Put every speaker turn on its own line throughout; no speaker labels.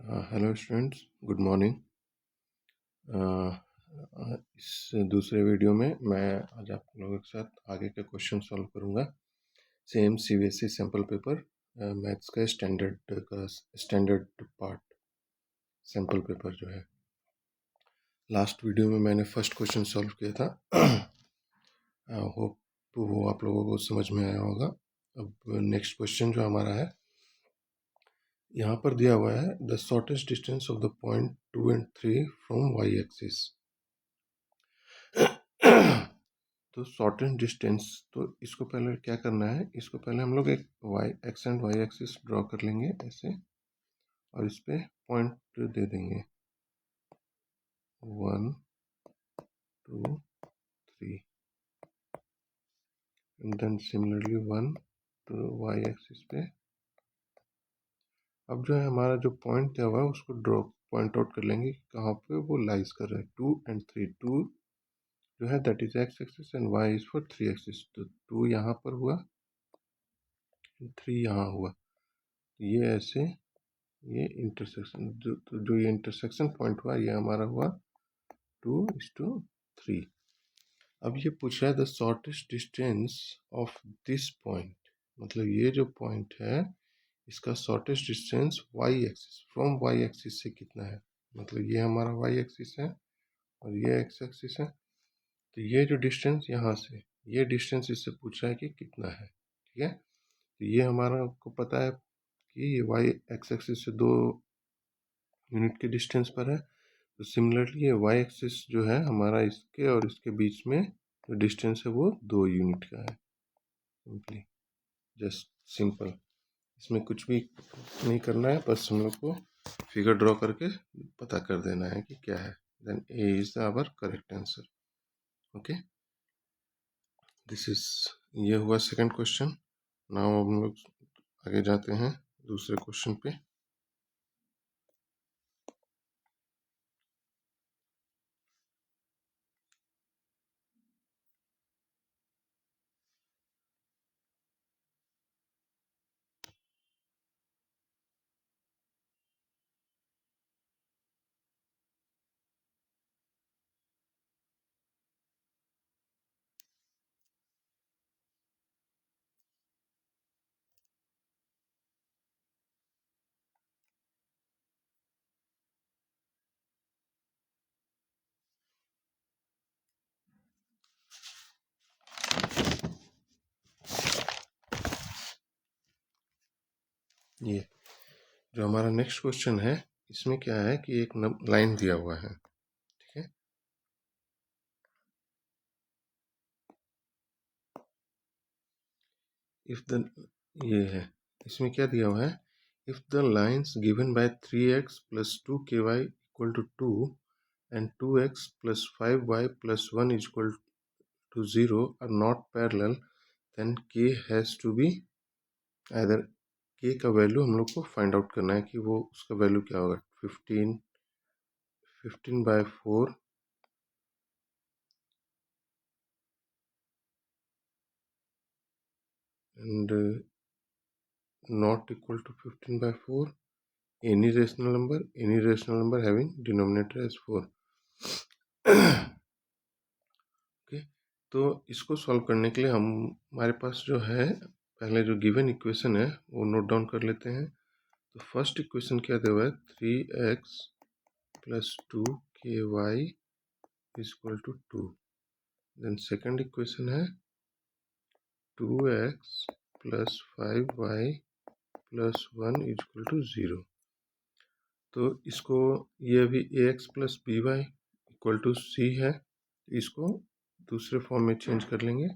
Hello students, good morning. इस दूसरे video में मैं आज आप लोगों के साथ आगे के क्वेश्चन सॉल्व करूंगा। Same CBSE sample paper maths का स्टैंडर्ड पार्ट सैम्पल पेपर जो है। लास्ट वीडियो में मैंने फर्स्ट क्वेश्चन सॉल्व किया था। होप वो आप लोगों को समझ में आया होगा। अब नेक्स्ट क्वेश्चन जो हमारा है, यहाँ पर दिया हुआ है the shortest distance of the point 2 and 3 from Y axis. तो शॉर्टेस्ट डिस्टेंस, तो इसको पहले क्या करना है, इसको पहले हम लोग एक X and Y axis draw कर लेंगे ऐसे, और इस पे पॉइंट दे देंगे 1 2 3, एंड देन सिमिलरली 1 तो वाई एक्सिस पे। अब जो है हमारा जो पॉइंट दिया हुआ है उसको ड्रॉ पॉइंट आउट कर लेंगे कहाँ पे वो लाइज कर रहे हैं। 2 and 3, 2 जो है that is X axis and Y is for 3 axis. तो 2 यहाँ पर हुआ, 3 यहाँ हुआ, ये ऐसे ये इंटरसेक्शन जो ये इंटरसेक्शन पॉइंट हुआ ये हमारा हुआ 2:3। अब ये पूछ रहा है the shortest distance of this point, मतलब ये जो पॉइंट है इसका shortest distance Y axis from Y axis से कितना है। मतलब ये हमारा वाई एक्सिस है और ये एक्स एक्सिस है, तो ये जो डिस्टेंस यहाँ से ये डिस्टेंस इससे पूछ रहा है कि कितना है। ठीक है, तो ये हमारा को पता है कि ये वाई एक्स एक्सिस से 2 यूनिट के डिस्टेंस पर है। तो सिमिलरली ये वाई एक्सिस जो है हमारा इसके और इसके बीच में जो डिस्टेंस है वो 2 यूनिट का है। सिंपली जस्ट सिंपल, इसमें कुछ भी नहीं करना है, बस हम लोग को फिगर ड्रॉ करके पता कर देना है कि क्या है। Then A is our correct answer. Okay, this is, ये हुआ सेकंड क्वेश्चन। नाउ हम लोग आगे जाते हैं दूसरे क्वेश्चन पे। ये जो हमारा नेक्स्ट क्वेश्चन है, इसमें क्या है कि एक लाइन दिया हुआ है। ठीक है, इफ द, ये है, इसमें क्या दिया हुआ है, if the lines given by 3x + 2ky = 2 and 2x + 5y + 1 = 0 are not parallel, then k has to be either, k का वैल्यू हम लोग को फाइंड आउट करना है कि वो उसका वैल्यू क्या होगा। 15/4 and not equal to 15/4, any rational number having denominator as 4। Okay, तो इसको सॉल्व करने के लिए हमारे पास जो है पहले जो गिवन इक्वेशन है वो नोट डाउन कर लेते हैं। तो फर्स्ट इक्वेशन क्या दिया हुआ है, 3x + 2ky = 2। Then second equation है 2x + 5y + 1 = 0। तो इसको, ये अभी ax + by = c है, इसको दूसरे फॉर्म में चेंज कर लेंगे,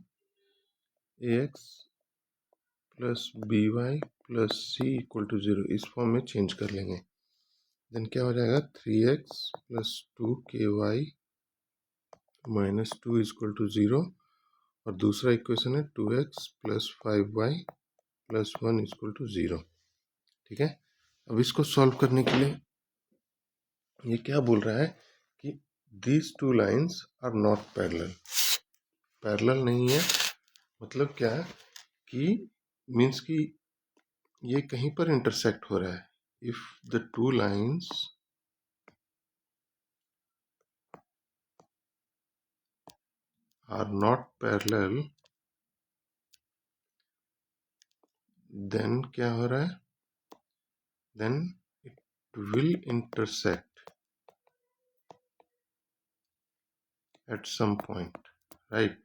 ax + by + c = 0, इस फॉर्म में चेंज कर लेंगे। देन क्या हो जाएगा, 3x + 2ky - 2 = 0, और दूसरा इक्वेशन है 2x + 5y + 1 = 0। ठीक है, अब इसको सॉल्व करने के लिए ये क्या बोल रहा है कि these two lines are not parallel। Parallel नहीं है, मतलब क्या है कि मीन्स कि ये कहीं पर इंटरसेक्ट हो रहा है। if the two lines are not parallel, then क्या हो रहा है, then it will intersect at some point, right?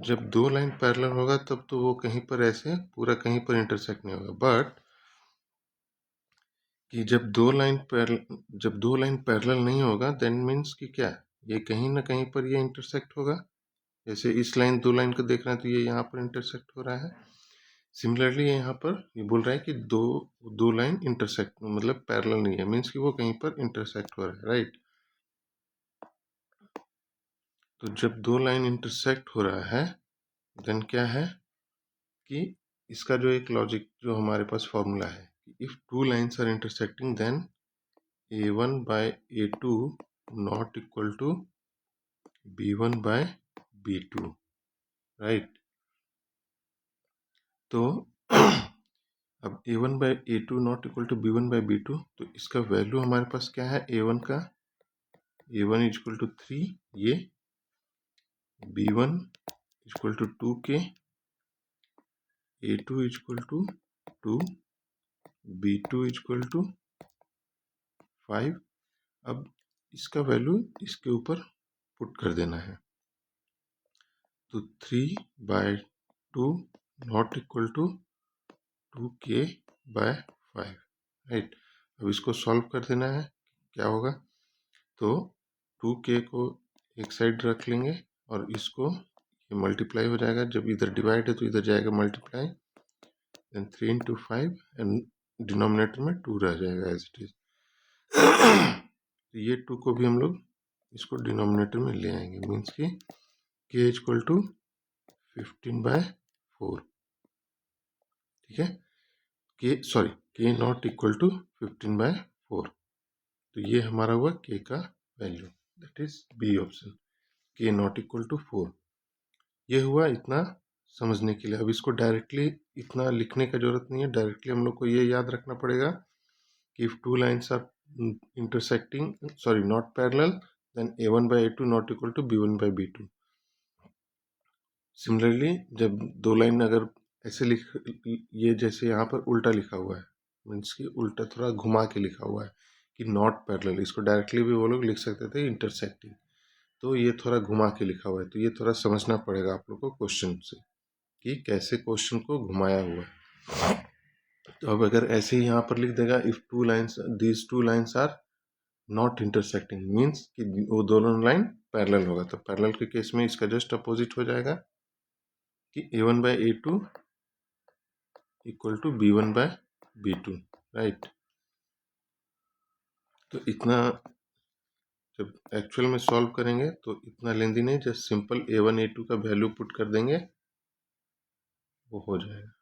जब दो लाइन पैरेलल होगा तब तो वो कहीं पर ऐसे पूरा कहीं पर इंटरसेक्ट नहीं होगा, बट कि जब दो लाइन पैरेलल नहीं होगा देन मीन्स कि क्या, ये कहीं ना कहीं पर ये इंटरसेक्ट होगा। जैसे इस लाइन दो लाइन को देख रहे हैं तो ये यहाँ पर इंटरसेक्ट हो रहा है। सिमिलरली यहाँ पर ये बोल रहा है कि दो लाइन इंटरसेक्ट मतलब पैरेलल नहीं है, मीन्स कि वो कहीं पर इंटरसेक्ट हो रहा है, राइट। तो जब दो लाइन इंटरसेक्ट हो रहा है देन क्या है कि इसका जो एक लॉजिक जो हमारे पास फॉर्मूला है, if two lines are intersecting then a1 by a2 not equal to b1 by b2, right. तो अब a1 by a2 not equal to b1 by b2, तो इसका वैल्यू हमारे पास क्या है, a1 का a1 इज इक्वल टू 3, ये b1 is equal to 2k, a2 is equal to 2, b2 is equal to 5। अब इसका वैल्यू इसके ऊपर पुट कर देना है, तो 3 by 2 not equal to 2k by 5, right. अब इसको सॉल्व कर देना है, क्या होगा, तो 2k को एक साइड रख लेंगे और इसको ये मल्टीप्लाई हो जाएगा, जब इधर डिवाइड है तो इधर जाएगा multiply, then 3 into 5 and denominator में 2 रह जाएगा एज इट इज। तो ये 2 को भी हम लोग इसको डिनोमिनेटर में ले आएंगे, मीन्स कि k इक्वल टू 15/4, ठीक है। k नॉट इक्वल टू 15/4, तो ये हमारा हुआ k का value, that is B option, k not equal to 4। ये हुआ इतना समझने के लिए। अब इसको डायरेक्टली इतना लिखने का जरूरत नहीं है, डायरेक्टली हम लोग को ये याद रखना पड़ेगा कि if two lines are intersecting not parallel then a1 by a2 not equal to b1 by b2। Similarly जब दो लाइन अगर ऐसे लिख, ये जैसे यहाँ पर उल्टा लिखा हुआ है, मीन्स कि उल्टा थोड़ा घुमा के लिखा हुआ है कि नॉट पैरेलल, इसको डायरेक्टली भी वो लोग लिख सकते थे इंटरसेक्टिंग, तो ये थोड़ा घुमा के लिखा हुआ है, तो ये थोड़ा समझना पड़ेगा आप लोग को क्वेश्चन से कि कैसे क्वेश्चन को घुमाया हुआ है। तो अब अगर ऐसे ही यहाँ पर लिख देगा if two lines these two lines are not intersecting, means कि वो दोनों लाइन पैरेलल होगा, तो पैरेलल के केस में इसका जस्ट अपोजिट हो जाएगा कि a1 by a2 equal to b1 by b2, right. तो इतना जब एक्चुअल में सॉल्व करेंगे तो इतना लेंदी नहीं, जस्ट सिंपल a1 a2 का वैल्यू पुट कर देंगे, वो हो जाएगा।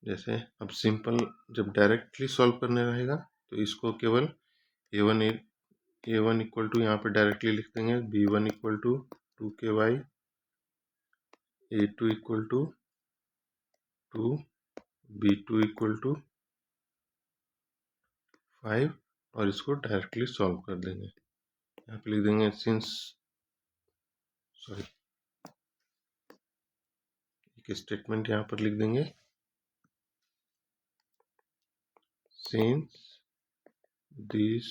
जैसे अब सिंपल जब डायरेक्टली सॉल्व करने रहेगा तो इसको केवल a1 इक्वल टू यहाँ पे डायरेक्टली लिख देंगे b1 equal to 2ky, a2 equal to 2, b2 equal to 5 और इसको डायरेक्टली सॉल्व कर देंगे। यहाँ पे लिख देंगे एक स्टेटमेंट यहाँ पर लिख देंगे, since these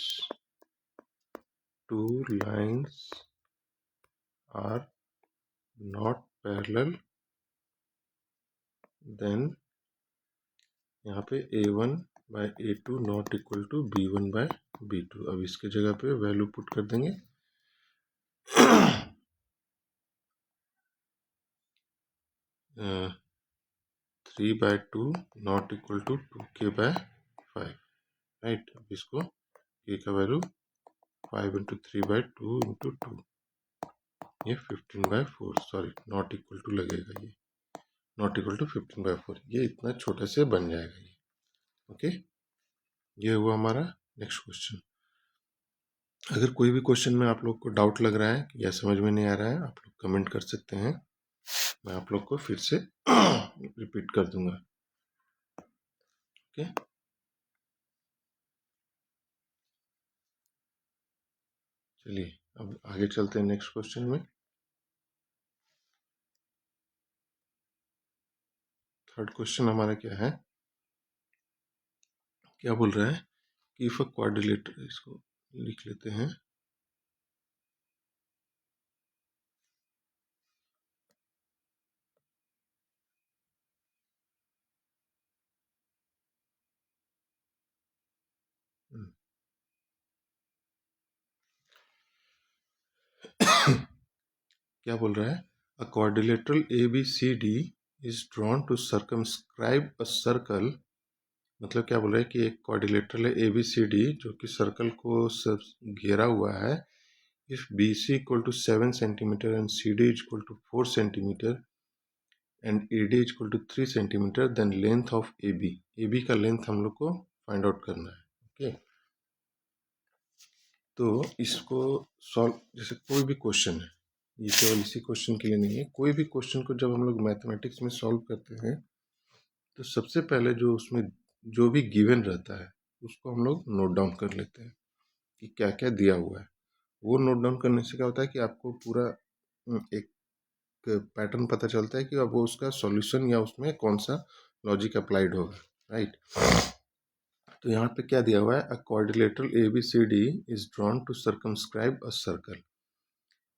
two lines are not parallel then यहाँ पे a1 by a2 not equal to b1 by b2। अब इसके जगह पे वैल्यू पुट कर देंगे three by two not equal to 2k by 5, right. अब इसको k का वैल्यू 5 इंटू 3 by 2 इंटू 2, ये 15/4, सॉरी नॉट इक्वल टू लगेगा, ये नॉट इक्वल टू 15/4, ये इतना छोटे से बन जाएगा ये, ओके। ये हुआ हमारा नेक्स्ट क्वेश्चन। अगर कोई भी क्वेश्चन में आप लोग को डाउट लग रहा है या समझ में नहीं आ रहा है, आप लोग कमेंट कर सकते हैं, मैं आप लोग को फिर से रिपीट कर दूंगा। ओके, चलिए अब आगे चलते हैं नेक्स्ट क्वेश्चन में। थर्ड क्वेश्चन हमारा क्या है, क्या बोल रहा है कि इफ अ क्वाड्रिलेटर, इसको लिख लेते हैं। क्या बोल रहा है, a quadrilateral A B C D is drawn to circumscribe a circle. मतलब क्या बोल रहा है कि एक क्वाड्रिलेटरल है ए बी सी डी जो कि सर्कल को सब घेरा हुआ है। If B C equal to 7 centimetre and C D equal to 4 centimetre and A D equal to 3 centimetre, then length of A B का लेंथ हम लोग को फाइंड आउट करना है। ओके, तो इसको सॉल्व, जैसे कोई भी क्वेश्चन है, ये केवल इसी क्वेश्चन के लिए नहीं है, कोई भी क्वेश्चन को जब हम लोग मैथमेटिक्स में सॉल्व करते हैं तो सबसे पहले जो उसमें जो भी गिवन रहता है उसको हम लोग नोट डाउन कर लेते हैं कि क्या क्या दिया हुआ है। वो नोट डाउन करने से क्या होता है कि आपको पूरा एक पैटर्न पता चलता है कि अब वो उसका सॉल्यूशन या उसमें कौन सा लॉजिक अप्लाइड होगा, राइट। तो यहाँ पे क्या दिया हुआ है, a quadrilateral A B C D is drawn to circumscribe a circle.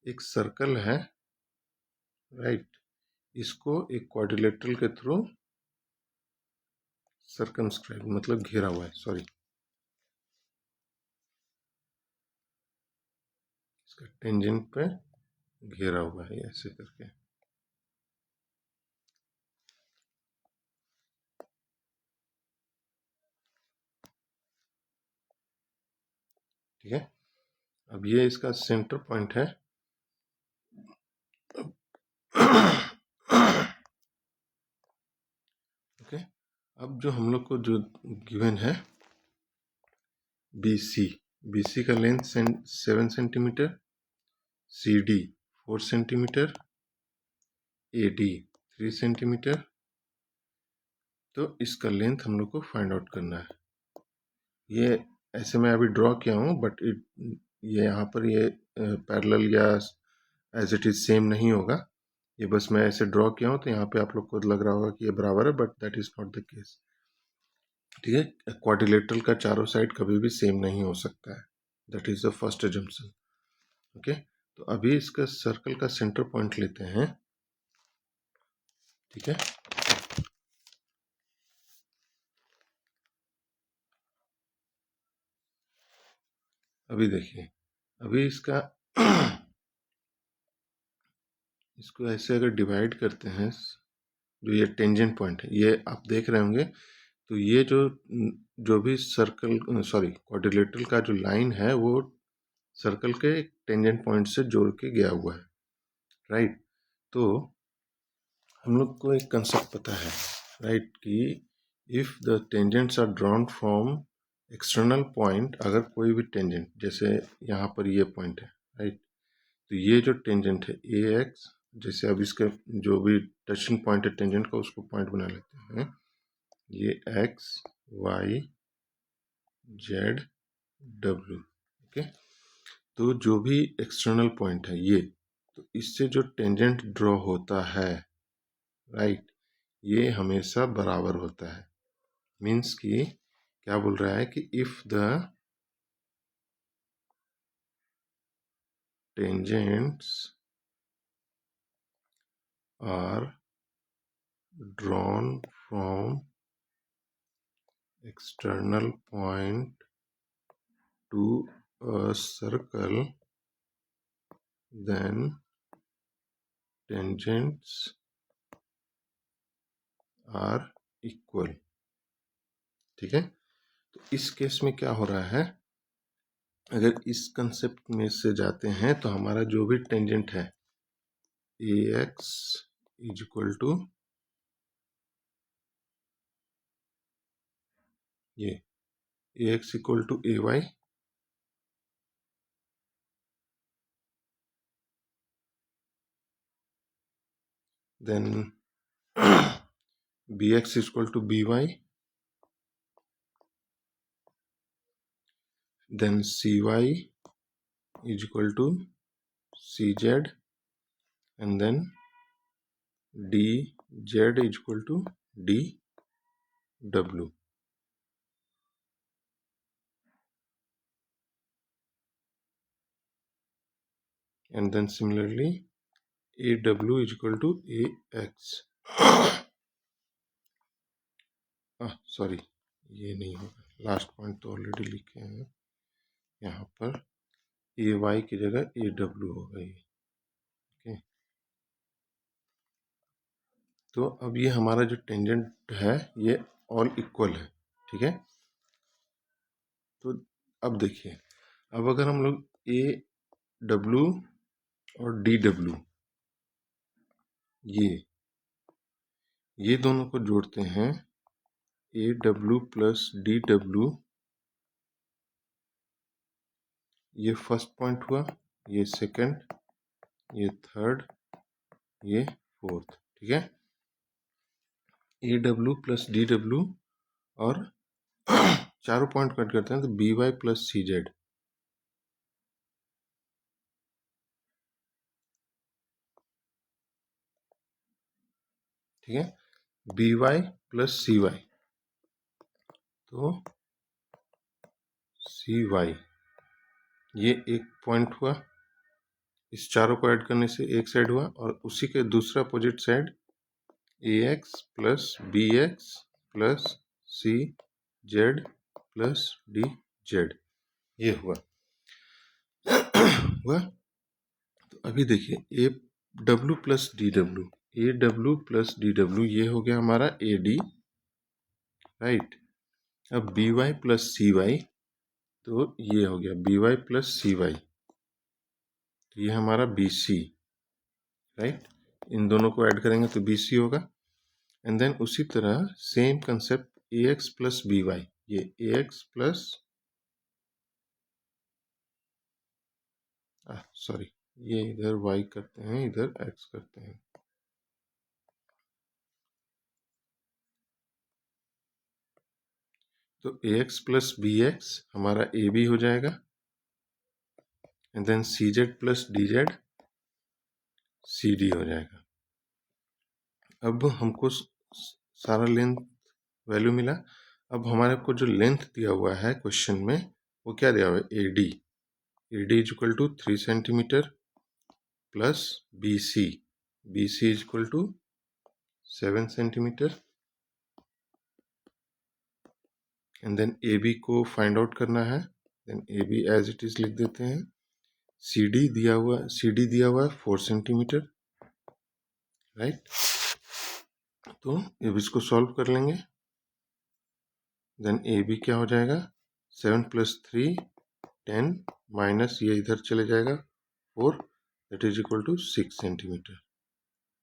एक सर्कल है, राइट, इसको एक क्वाड्रिलेटरल के थ्रू सर्कमस्क्राइब मतलब घेरा हुआ है, सॉरी, इसका टेंजेंट पे घेरा हुआ है ऐसे करके। ठीक है, अब ये इसका सेंटर पॉइंट है। ओके, अब जो हम लोग को जो गिवन है बी सी का length 7 centimetre, C D 4 centimetre, A D 3 centimetre, तो इसका लेंथ हम लोग को फाइंड आउट करना है। ये ऐसे मैं अभी ड्रॉ किया हूँ, बट ये यहाँ पर ये पैरेलल या एज इट इज सेम नहीं होगा। ये बस मैं ऐसे ड्रॉ किया हूँ तो यहाँ पे आप लोग को लग रहा होगा कि ये बराबर है, but that is not the case. ठीक है, क्वाड्रिलेटरल का चारों साइड कभी भी सेम नहीं हो सकता है, that is the first assumption. Okay, तो अभी इसका सर्कल का सेंटर पॉइंट लेते हैं। ठीक है, अभी देखिए, अभी इसका इसको ऐसे अगर डिवाइड करते हैं, जो ये टेंजेंट पॉइंट है ये आप देख रहे होंगे, तो ये जो जो भी सर्कल सॉरी क्वाड्रिलेटरल का जो लाइन है वो सर्कल के टेंजेंट पॉइंट से जोड़ के गया हुआ है, राइट। तो हम लोग को एक कंसेप्ट पता है, राइट, कि if the tangents are drawn from external point, अगर कोई भी टेंजेंट, जैसे यहाँ पर ये पॉइंट है, राइट, तो ये जो टेंजेंट है ए एक्स, जैसे अब इसका जो भी टचिंग पॉइंट है टेंजेंट का उसको पॉइंट बना लेते हैं, ये X Y Z W. Okay, तो जो भी एक्सटर्नल पॉइंट है ये, तो इससे जो टेंजेंट ड्रॉ होता है, राइट, ये हमेशा बराबर होता है। मीन्स कि क्या बोल रहा है कि if the tangents are drawn from external point to a circle, then tangents are equal। ठीक है, तो इस केस में क्या हो रहा है, अगर इस कंसेप्ट में से जाते हैं तो हमारा जो भी टेंजेंट है A X is equal to ये A X equal to A Y then bx is equal to by, then cy is equal to cz, and then dz is equal to dw. And then similarly aw is equal to ax. Sorry, ये नहीं होगा, last point तो already लिखे हैं यहाँ पर, ए Y की जगह ए डब्ल्यू होगा ये। ओके, तो अब ये हमारा जो टेंजेंट है ये ऑल इक्वल है, ठीक है। तो अब देखिए, अब अगर हम लोग ए डब्ल्यू और डी डब्ल्यू ये दोनों को जोड़ते हैं, ए डब्ल्यू प्लस डी डब्ल्यू, ये फर्स्ट पॉइंट हुआ, ये सेकंड, ये थर्ड, ये फोर्थ, ठीक है। ए डब्ल्यू प्लस डी डब्ल्यू और चारों पॉइंट कट करते हैं तो B Y plus C Z, ठीक है, B Y plus C Y, तो सी वाई ये एक पॉइंट हुआ, इस चारों को ऐड करने से एक साइड हुआ, और उसी के दूसरा opposite side A X plus B X plus C Z plus D Z, ये हुआ। हुआ, तो अभी देखिए A W plus D W, A W plus D W ये हो गया हमारा ए डी, राइट। अब B Y plus C Y, तो ये हो गया B Y plus C Y, तो ये हमारा बी सी, राइट। इन दोनों को ऐड करेंगे तो बी सी होगा। एंड देन उसी तरह सेम कंसेप्ट ए एक्स प्लस बी वाई, ये ए एक्स प्लस, सॉरी, ये इधर y करते हैं, इधर x करते हैं, तो A X plus B X हमारा ए बी हो जाएगा, and then C Z plus D Z C D हो जाएगा। अब हमको सारा लेंथ वैल्यू मिला। अब हमारे को जो लेंथ दिया हुआ है क्वेश्चन में वो क्या दिया हुआ है, A D, A D is equal to 3 centimetre plus B C, B C is equal to 7 centimetre, and then A B को फाइंड आउट करना है, then A B as it is लिख देते हैं। सी डी दिया हुआ है 4 centimetre, right. तो अब इसको सॉल्व कर लेंगे, देन ए बी क्या हो जाएगा, 7 प्लस 3 10 माइनस ये इधर चले जाएगा 4, that is equal to 6 centimetre,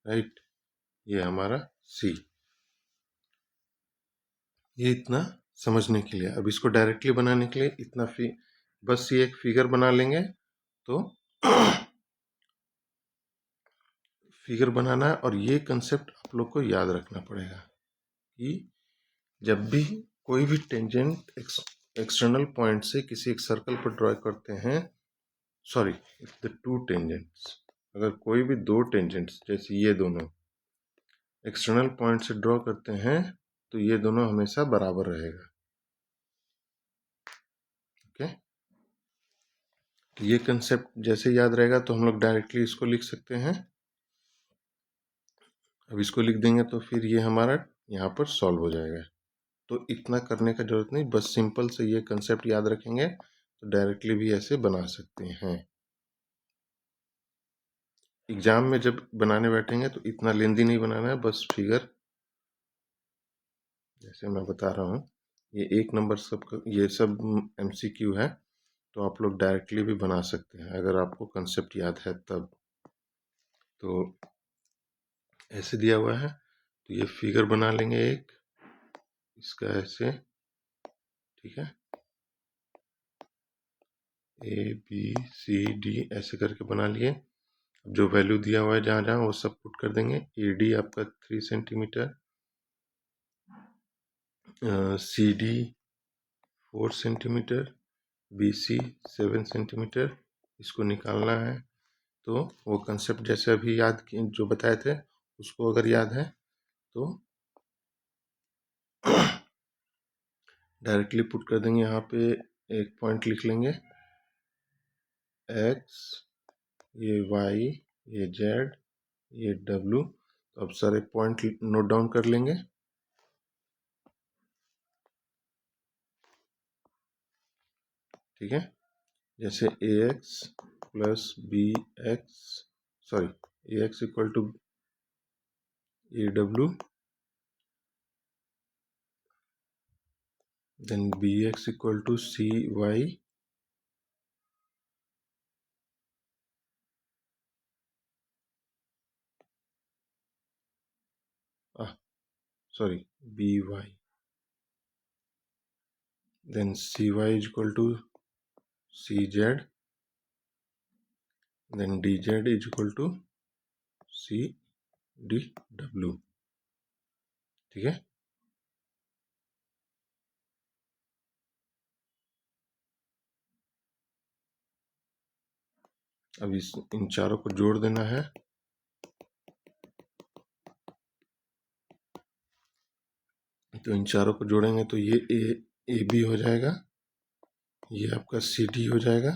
right. ये हमारा सी, ये इतना समझने के लिए। अब इसको डायरेक्टली बनाने के लिए इतना बस ये एक फिगर बना लेंगे, तो फिगर बनाना है। और ये कंसेप्ट आप लोग को याद रखना पड़ेगा कि जब भी कोई भी टेंजेंट एक्सटर्नल पॉइंट से किसी एक सर्कल पर ड्रॉ करते हैं, सॉरी द टू टेंजेंट्स, अगर कोई भी दो टेंजेंट्स जैसे ये दोनों एक्सटर्नल पॉइंट से ड्रॉ करते हैं तो ये दोनों हमेशा बराबर रहेगा, ओके। तो ये कंसेप्ट जैसे याद रहेगा तो हम लोग डायरेक्टली इसको लिख सकते हैं। अब इसको लिख देंगे तो फिर ये हमारा यहाँ पर सॉल्व हो जाएगा। तो इतना करने का जरूरत नहीं, बस सिंपल से ये कंसेप्ट याद रखेंगे तो डायरेक्टली भी ऐसे बना सकते हैं। एग्जाम में जब बनाने बैठेंगे तो इतना लेंदी नहीं बनाना है, बस फिगर जैसे मैं बता रहा हूँ, ये एक नंबर सब, ये सब MCQ है, तो आप लोग डायरेक्टली भी बना सकते हैं अगर आपको कंसेप्ट याद है तब। तो ऐसे दिया हुआ है तो ये फिगर बना लेंगे एक, इसका ऐसे, ठीक है, A B C D ऐसे करके बना लिए। जो वैल्यू दिया हुआ है जहाँ जहाँ वो सब पुट कर देंगे। ए डी आपका 3 centimetre, C D 4 centimetre, B C 7 centimetre, इसको निकालना है। तो वो कंसेप्ट जैसे अभी याद जो बताए थे उसको अगर याद है तो डायरेक्टली पुट कर देंगे। यहाँ पे एक पॉइंट लिख लेंगे x, ये y, ये z, ये w। तो अब सारे पॉइंट नोट डाउन कर लेंगे। ठीक है, जैसे A X plus B X, sorry A X equal to A W, then B X equal to C Y, sorry by, then cy is equal to cz, then dz is equal to cdw। ठीक है, अब इन चारों को जोड़ देना है। तो इन चारों को जोड़ेंगे तो ये ए बी हो जाएगा, ये आपका सी डी हो जाएगा।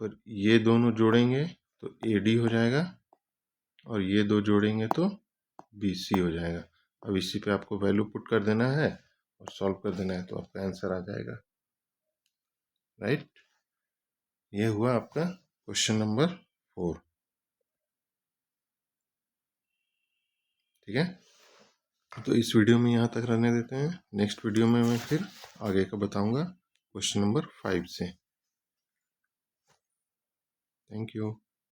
फिर ये दोनों जोड़ेंगे तो ए डी हो जाएगा, और ये दो जोड़ेंगे तो बी सी हो जाएगा। अब इसी पे आपको वैल्यू पुट कर देना है और सॉल्व कर देना है, तो आपका आंसर आ जाएगा। राइट, ये हुआ आपका क्वेश्चन नंबर 4। ठीक है, तो इस वीडियो में यहाँ तक रहने देते हैं। नेक्स्ट वीडियो में मैं फिर आगे का बताऊंगा क्वेश्चन नंबर 5 से। Thank you.